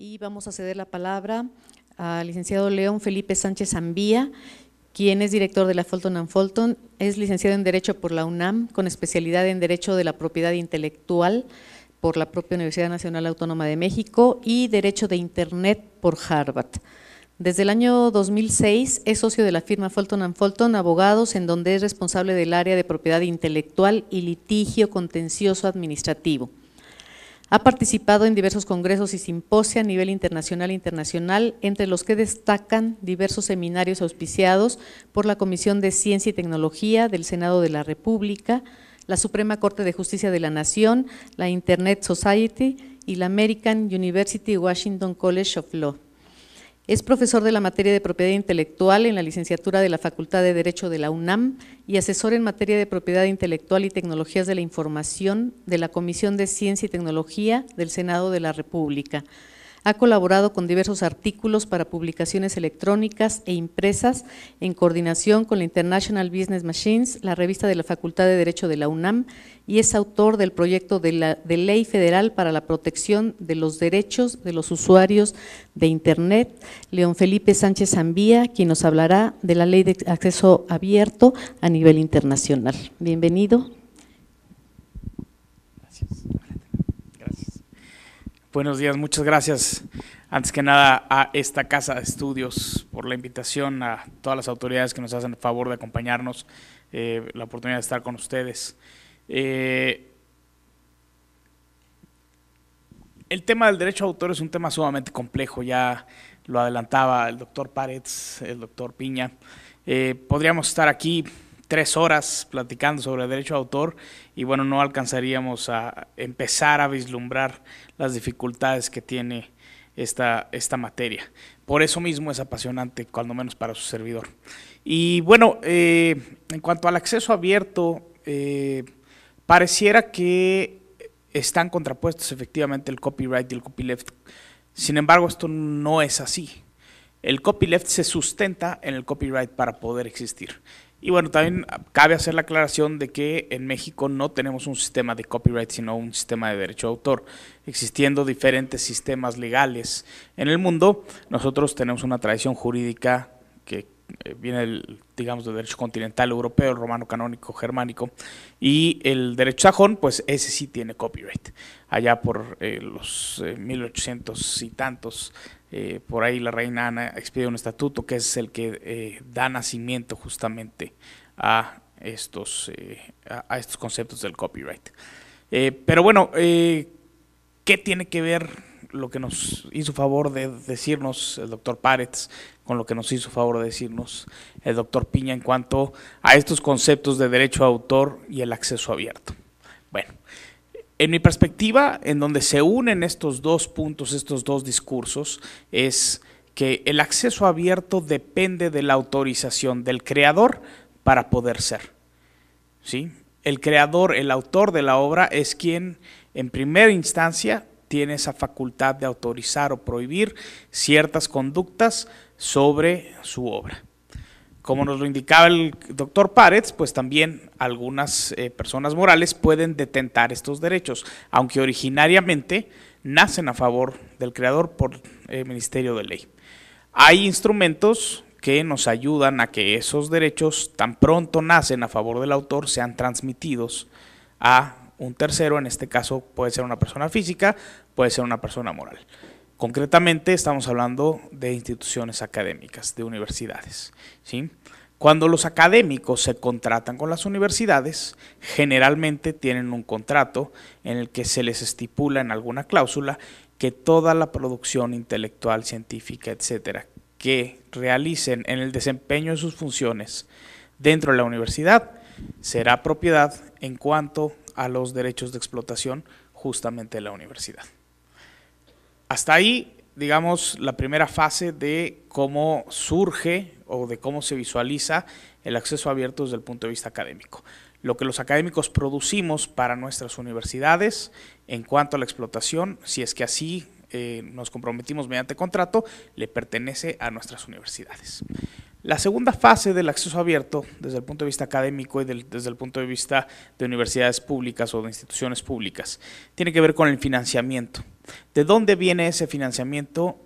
y vamos a ceder la palabra al licenciado León Felipe Sánchez Ambía, quien es director de la Fulton & Fulton, es licenciado en Derecho por la UNAM, con especialidad en Derecho de la Propiedad Intelectual por la propia Universidad Nacional Autónoma de México y Derecho de Internet por Harvard. Desde el año 2006 es socio de la firma Fulton & Fulton Abogados, en donde es responsable del área de propiedad intelectual y litigio contencioso administrativo. Ha participado en diversos congresos y simposios a nivel internacional e internacional, entre los que destacan diversos seminarios auspiciados por la Comisión de Ciencia y Tecnología del Senado de la República, la Suprema Corte de Justicia de la Nación, la Internet Society y la American University Washington College of Law. Es profesor de la materia de propiedad intelectual en la licenciatura de la Facultad de Derecho de la UNAM y asesor en materia de propiedad intelectual y tecnologías de la información de la Comisión de Ciencia y Tecnología del Senado de la República. Ha colaborado con diversos artículos para publicaciones electrónicas e impresas en coordinación con la International Business Machines, la revista de la Facultad de Derecho de la UNAM, y es autor del proyecto de Ley Federal para la Protección de los Derechos de los Usuarios de Internet. León Felipe Sánchez Ambía, quien nos hablará de la Ley de Acceso Abierto a nivel internacional. Bienvenido. Buenos días, muchas gracias antes que nada a esta casa de estudios por la invitación, a todas las autoridades que nos hacen el favor de acompañarnos, la oportunidad de estar con ustedes. El tema del derecho de autor es un tema sumamente complejo, ya lo adelantaba el doctor Párez, el doctor Piña. Podríamos estar aquí 3 horas platicando sobre el derecho de autor y bueno, no alcanzaríamos a empezar a vislumbrar las dificultades que tiene esta materia. Por eso mismo es apasionante, cuando menos para su servidor. Y bueno, en cuanto al acceso abierto, pareciera que están contrapuestos efectivamente el copyright y el copyleft. Sin embargo, esto no es así. El copyleft se sustenta en el copyright para poder existir. Y bueno, también cabe hacer la aclaración de que en México no tenemos un sistema de copyright, sino un sistema de derecho de autor. Existiendo diferentes sistemas legales en el mundo, nosotros tenemos una tradición jurídica que viene, digamos, del derecho continental europeo, el romano canónico germánico, y el derecho sajón, pues ese sí tiene copyright. Allá por los 1800 y tantos, por ahí la reina Ana expide un estatuto que es el que da nacimiento justamente a estos conceptos del copyright. Pero bueno, ¿qué tiene que ver lo que nos hizo favor de decirnos el doctor Párez con lo que nos hizo favor de decirnos el doctor Piña en cuanto a estos conceptos de derecho de autor y el acceso abierto? Bueno, en mi perspectiva, en donde se unen estos dos puntos, estos dos discursos, es que el acceso abierto depende de la autorización del creador para poder ser, ¿sí? El creador, el autor de la obra, es quien en primera instancia tiene esa facultad de autorizar o prohibir ciertas conductas sobre su obra. Como nos lo indicaba el doctor Párez, pues también algunas personas morales pueden detentar estos derechos, aunque originariamente nacen a favor del creador por el Ministerio de Ley. Hay instrumentos que nos ayudan a que esos derechos, tan pronto nacen a favor del autor, sean transmitidos a un tercero. En este caso puede ser una persona física, puede ser una persona moral. Concretamente estamos hablando de instituciones académicas, de universidades, ¿sí? Cuando los académicos se contratan con las universidades, generalmente tienen un contrato en el que se les estipula en alguna cláusula que toda la producción intelectual, científica, etcétera, que realicen en el desempeño de sus funciones dentro de la universidad, será propiedad en cuanto a los derechos de explotación justamente de la universidad. Hasta ahí, digamos, la primera fase de cómo surge o de cómo se visualiza el acceso abierto desde el punto de vista académico. Lo que los académicos producimos para nuestras universidades en cuanto a la explotación, si es que así nos comprometimos mediante contrato, le pertenece a nuestras universidades. La segunda fase del acceso abierto, desde el punto de vista académico y desde el punto de vista de universidades públicas o de instituciones públicas, tiene que ver con el financiamiento. ¿De dónde viene ese financiamiento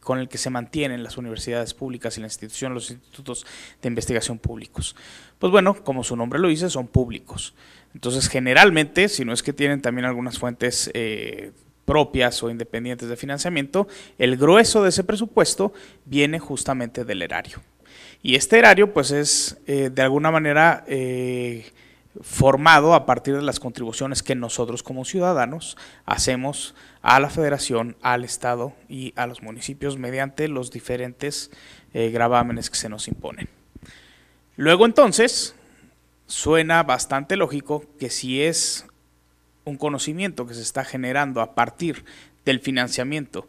con el que se mantienen las universidades públicas y los institutos de investigación públicos? Pues bueno, como su nombre lo dice, son públicos. Entonces, generalmente, si no es que tienen también algunas fuentes propias o independientes de financiamiento, el grueso de ese presupuesto viene justamente del erario. Y este erario pues es de alguna manera formado a partir de las contribuciones que nosotros como ciudadanos hacemos a la federación, al estado y a los municipios mediante los diferentes gravámenes que se nos imponen. Luego entonces suena bastante lógico que si es un conocimiento que se está generando a partir del financiamiento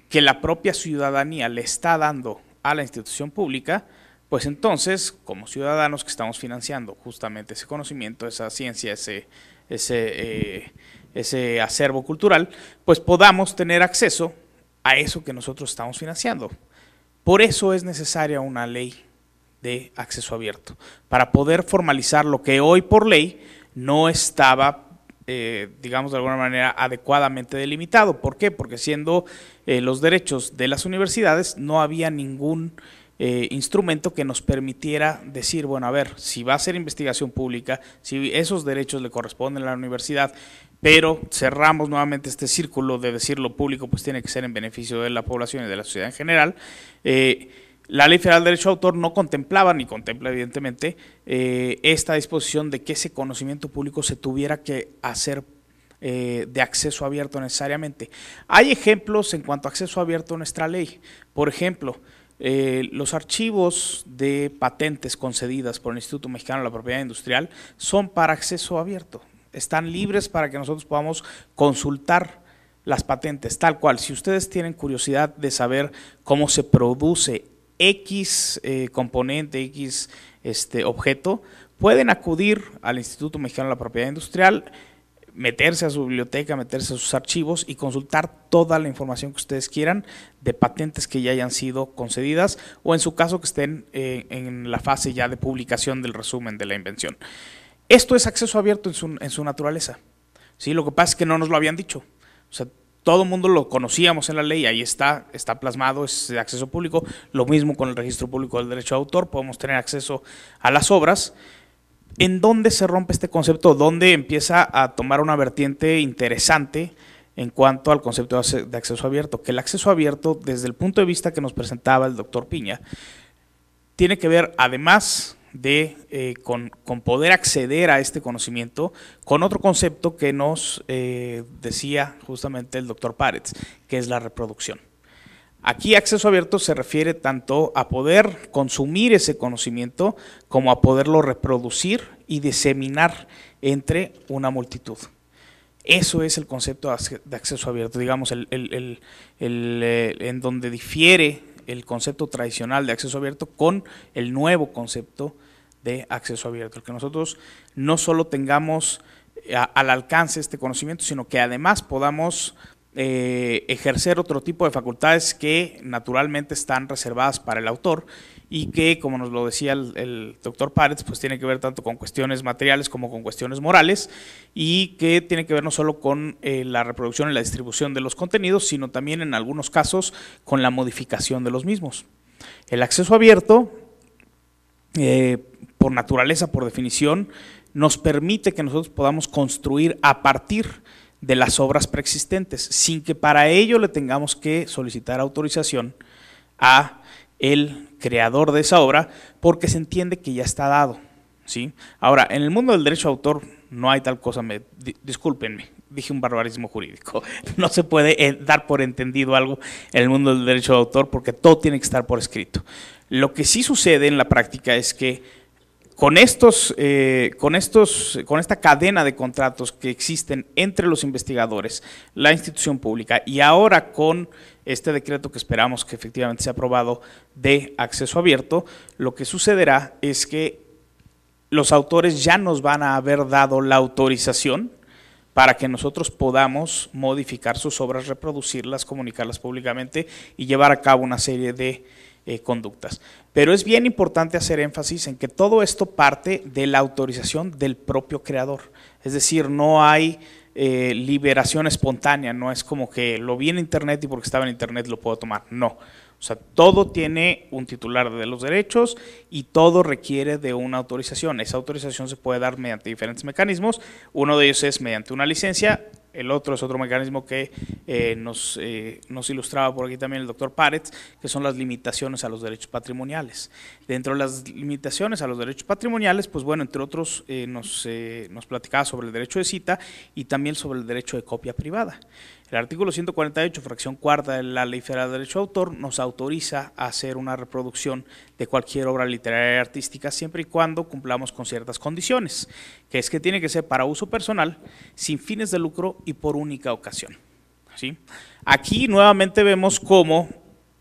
que la propia ciudadanía le está dando a la institución pública, pues entonces, como ciudadanos que estamos financiando justamente ese conocimiento, esa ciencia, ese acervo cultural, pues podamos tener acceso a eso que nosotros estamos financiando. Por eso es necesaria una ley de acceso abierto, para poder formalizar lo que hoy por ley no estaba digamos de alguna manera adecuadamente delimitado. ¿Por qué? Porque siendo los derechos de las universidades no había ningún instrumento que nos permitiera decir, bueno, a ver, si va a ser investigación pública, si esos derechos le corresponden a la universidad, pero cerramos nuevamente este círculo de decir lo público pues tiene que ser en beneficio de la población y de la sociedad en general. La Ley Federal de Derecho de Autor no contemplaba, ni contempla evidentemente, esta disposición de que ese conocimiento público se tuviera que hacer de acceso abierto necesariamente. Hay ejemplos en cuanto a acceso abierto en nuestra ley. Por ejemplo, los archivos de patentes concedidas por el Instituto Mexicano de la Propiedad Industrial son para acceso abierto. Están libres para que nosotros podamos consultar las patentes, tal cual. Si ustedes tienen curiosidad de saber cómo se produce X componente, X objeto, pueden acudir al Instituto Mexicano de la Propiedad Industrial, meterse a su biblioteca, meterse a sus archivos y consultar toda la información que ustedes quieran de patentes que ya hayan sido concedidas o en su caso que estén en la fase ya de publicación del resumen de la invención. Esto es acceso abierto en su naturaleza, ¿sí? Lo que pasa es que no nos lo habían dicho. O sea, todo el mundo lo conocíamos en la ley, ahí está plasmado, es de acceso público. Lo mismo con el registro público del derecho de autor, podemos tener acceso a las obras. ¿En dónde se rompe este concepto? ¿Dónde empieza a tomar una vertiente interesante en cuanto al concepto de acceso abierto? Que el acceso abierto, desde el punto de vista que nos presentaba el doctor Piña, tiene que ver, además de con poder acceder a este conocimiento, con otro concepto que nos decía justamente el doctor Párez, que es la reproducción. Aquí acceso abierto se refiere tanto a poder consumir ese conocimiento como a poderlo reproducir y diseminar entre una multitud. Eso es el concepto de acceso abierto, digamos, en donde difiere el concepto tradicional de acceso abierto con el nuevo concepto de acceso abierto, el que nosotros no solo tengamos al alcance este conocimiento, sino que además podamos ejercer otro tipo de facultades que naturalmente están reservadas para el autor y que, como nos lo decía el doctor Párez, pues tiene que ver tanto con cuestiones materiales como con cuestiones morales y que tiene que ver no solo con la reproducción y la distribución de los contenidos, sino también en algunos casos con la modificación de los mismos. El acceso abierto, por naturaleza, por definición, nos permite que nosotros podamos construir a partir de las obras preexistentes, sin que para ello le tengamos que solicitar autorización a el creador de esa obra, porque se entiende que ya está dado, ¿sí? Ahora, en el mundo del derecho de autor no hay tal cosa, discúlpenme, dije un barbarismo jurídico, no se puede dar por entendido algo en el mundo del derecho de autor porque todo tiene que estar por escrito. Lo que sí sucede en la práctica es que con esta cadena de contratos que existen entre los investigadores, la institución pública y ahora con este decreto que esperamos que efectivamente sea aprobado de acceso abierto, lo que sucederá es que los autores ya nos van a haber dado la autorización para que nosotros podamos modificar sus obras, reproducirlas, comunicarlas públicamente y llevar a cabo una serie de conductas. Pero es bien importante hacer énfasis en que todo esto parte de la autorización del propio creador. Es decir, no hay liberación espontánea, no es como que lo vi en internet y porque estaba en internet lo puedo tomar, no. O sea, todo tiene un titular de los derechos y todo requiere de una autorización. Esa autorización se puede dar mediante diferentes mecanismos. Uno de ellos es mediante una licencia, el otro es otro mecanismo que nos ilustraba por aquí también el doctor Párez, que son las limitaciones a los derechos patrimoniales. Dentro de las limitaciones a los derechos patrimoniales, pues bueno, entre otros nos platicaba sobre el derecho de cita y también sobre el derecho de copia privada. El artículo 148, fracción cuarta de la Ley Federal de Derecho de Autor nos autoriza a hacer una reproducción de cualquier obra literaria y artística siempre y cuando cumplamos con ciertas condiciones, que es que tiene que ser para uso personal, sin fines de lucro y por única ocasión. ¿Sí? Aquí nuevamente vemos cómo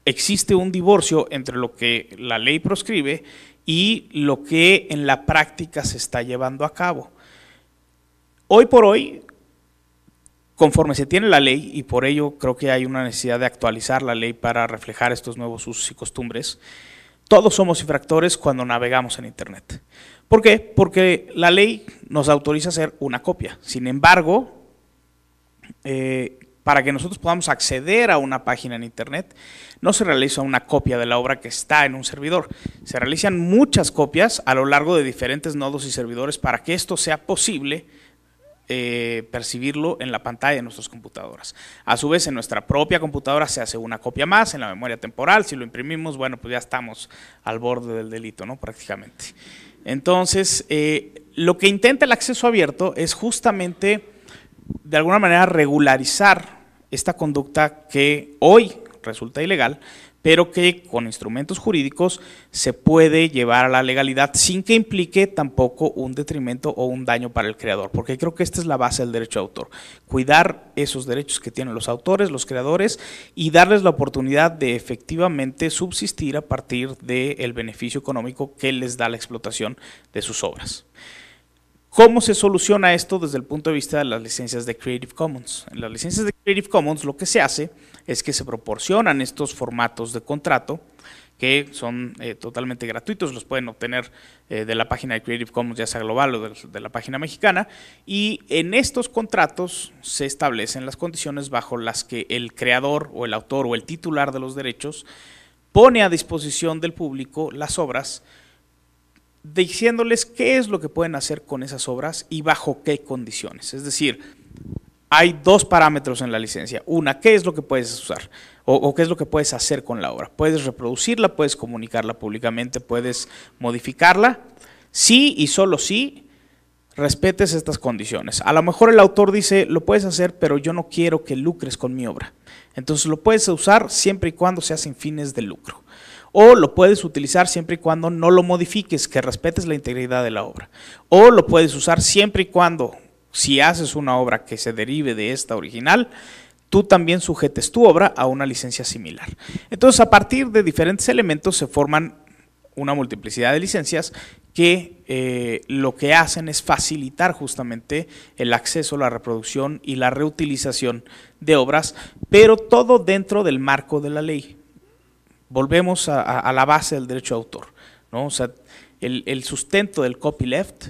existe un divorcio entre lo que la ley proscribe y lo que en la práctica se está llevando a cabo. Hoy por hoy, conforme se tiene la ley, y por ello creo que hay una necesidad de actualizar la ley para reflejar estos nuevos usos y costumbres, todos somos infractores cuando navegamos en internet. ¿Por qué? Porque la ley nos autoriza a hacer una copia. Sin embargo, para que nosotros podamos acceder a una página en internet, no se realiza una copia de la obra que está en un servidor. Se realizan muchas copias a lo largo de diferentes nodos y servidores para que esto sea posible percibirlo en la pantalla de nuestras computadoras. A su vez, en nuestra propia computadora se hace una copia más en la memoria temporal. Si lo imprimimos, bueno, pues ya estamos al borde del delito, ¿no? Prácticamente. Entonces, lo que intenta el acceso abierto es justamente, de alguna manera, regularizar esta conducta que hoy resulta ilegal, pero que con instrumentos jurídicos se puede llevar a la legalidad sin que implique tampoco un detrimento o un daño para el creador, porque creo que esta es la base del derecho de autor, cuidar esos derechos que tienen los autores, los creadores, y darles la oportunidad de efectivamente subsistir a partir del beneficio económico que les da la explotación de sus obras. ¿Cómo se soluciona esto desde el punto de vista de las licencias de Creative Commons? En las licencias de Creative Commons lo que se hace es que se proporcionan estos formatos de contrato que son totalmente gratuitos, los pueden obtener de la página de Creative Commons, ya sea global o de la página mexicana, y en estos contratos se establecen las condiciones bajo las que el creador o el autor o el titular de los derechos pone a disposición del público las obras, diciéndoles qué es lo que pueden hacer con esas obras y bajo qué condiciones. Es decir, hay dos parámetros en la licencia. Una, ¿qué es lo que puedes usar? O qué es lo que puedes hacer con la obra. Puedes reproducirla, puedes comunicarla públicamente, puedes modificarla. Sí y solo sí respetes estas condiciones. A lo mejor el autor dice, lo puedes hacer, pero yo no quiero que lucres con mi obra. Entonces lo puedes usar siempre y cuando sea sin fines de lucro. O lo puedes utilizar siempre y cuando no lo modifiques, que respetes la integridad de la obra. O lo puedes usar siempre y cuando, si haces una obra que se derive de esta original, tú también sujetes tu obra a una licencia similar. Entonces, a partir de diferentes elementos se forman una multiplicidad de licencias que lo que hacen es facilitar justamente el acceso, la reproducción y la reutilización de obras, pero todo dentro del marco de la ley. Volvemos a la base del derecho de autor, ¿no? O sea, el sustento del copyleft,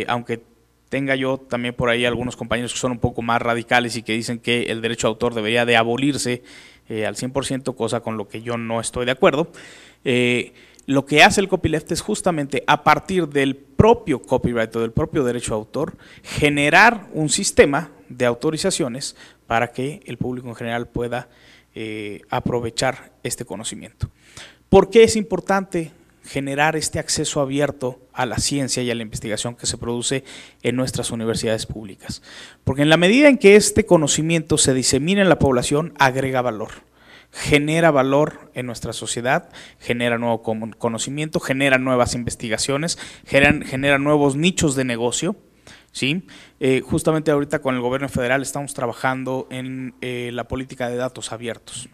aunque tenga yo también por ahí algunos compañeros que son un poco más radicales y que dicen que el derecho de autor debería de abolirse al 100%, cosa con lo que yo no estoy de acuerdo. Lo que hace el copyleft es justamente a partir del propio copyright o del propio derecho de autor generar un sistema de autorizaciones para que el público en general pueda aprovechar este conocimiento. ¿Por qué es importante generar este acceso abierto a la ciencia y a la investigación que se produce en nuestras universidades públicas? Porque en la medida en que este conocimiento se disemina en la población, agrega valor, genera valor en nuestra sociedad, genera nuevo conocimiento, genera nuevas investigaciones, genera nuevos nichos de negocio. ¿Sí? Justamente ahorita con el gobierno federal estamos trabajando en la política de datos abiertos.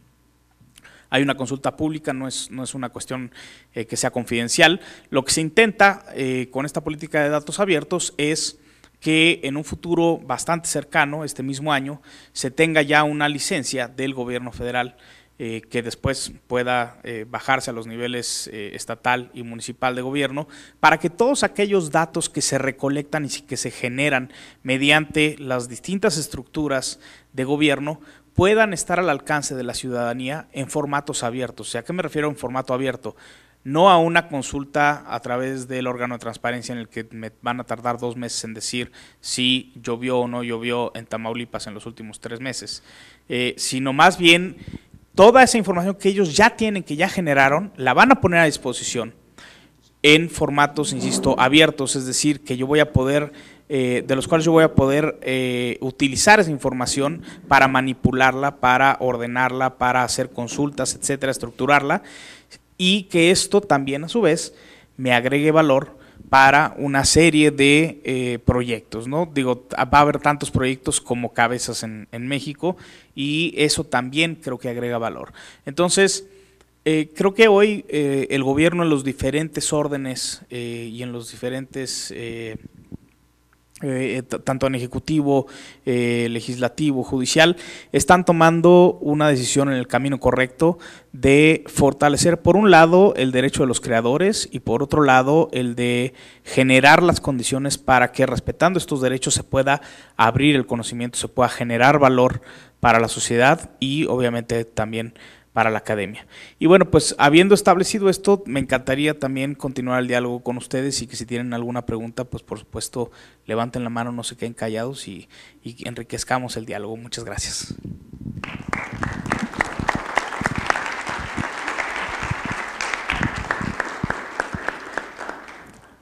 Hay una consulta pública, no es una cuestión que sea confidencial. Lo que se intenta con esta política de datos abiertos es que en un futuro bastante cercano, este mismo año, se tenga ya una licencia del gobierno federal que después pueda bajarse a los niveles estatal y municipal de gobierno, para que todos aquellos datos que se recolectan y que se generan mediante las distintas estructuras de gobierno puedan estar al alcance de la ciudadanía en formatos abiertos. O sea, ¿a qué me refiero en formato abierto? No a una consulta a través del órgano de transparencia en el que me van a tardar 2 meses en decir si llovió o no llovió en Tamaulipas en los últimos 3 meses, sino más bien toda esa información que ellos ya tienen, que ya generaron, la van a poner a disposición en formatos, insisto, abiertos, es decir, que yo voy a poder, de los cuales yo voy a poder utilizar esa información para manipularla, para ordenarla, para hacer consultas, etcétera, estructurarla, y que esto también a su vez me agregue valor para una serie de proyectos, ¿no? Digo, va a haber tantos proyectos como cabezas en México, y eso también creo que agrega valor. Entonces, creo que hoy el gobierno en los diferentes órdenes y en los diferentes, tanto en ejecutivo, legislativo, judicial, están tomando una decisión en el camino correcto de fortalecer, por un lado, el derecho de los creadores y por otro lado, el de generar las condiciones para que, respetando estos derechos, se pueda abrir el conocimiento, se pueda generar valor para la sociedad y obviamente también para la academia. Y bueno, pues habiendo establecido esto, me encantaría también continuar el diálogo con ustedes y que si tienen alguna pregunta, pues por supuesto levanten la mano, no se queden callados y enriquezcamos el diálogo. Muchas gracias.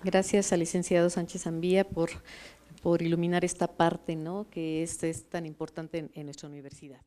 Gracias al licenciado Sánchez Ambía por iluminar esta parte, ¿no?, que es tan importante en nuestra universidad.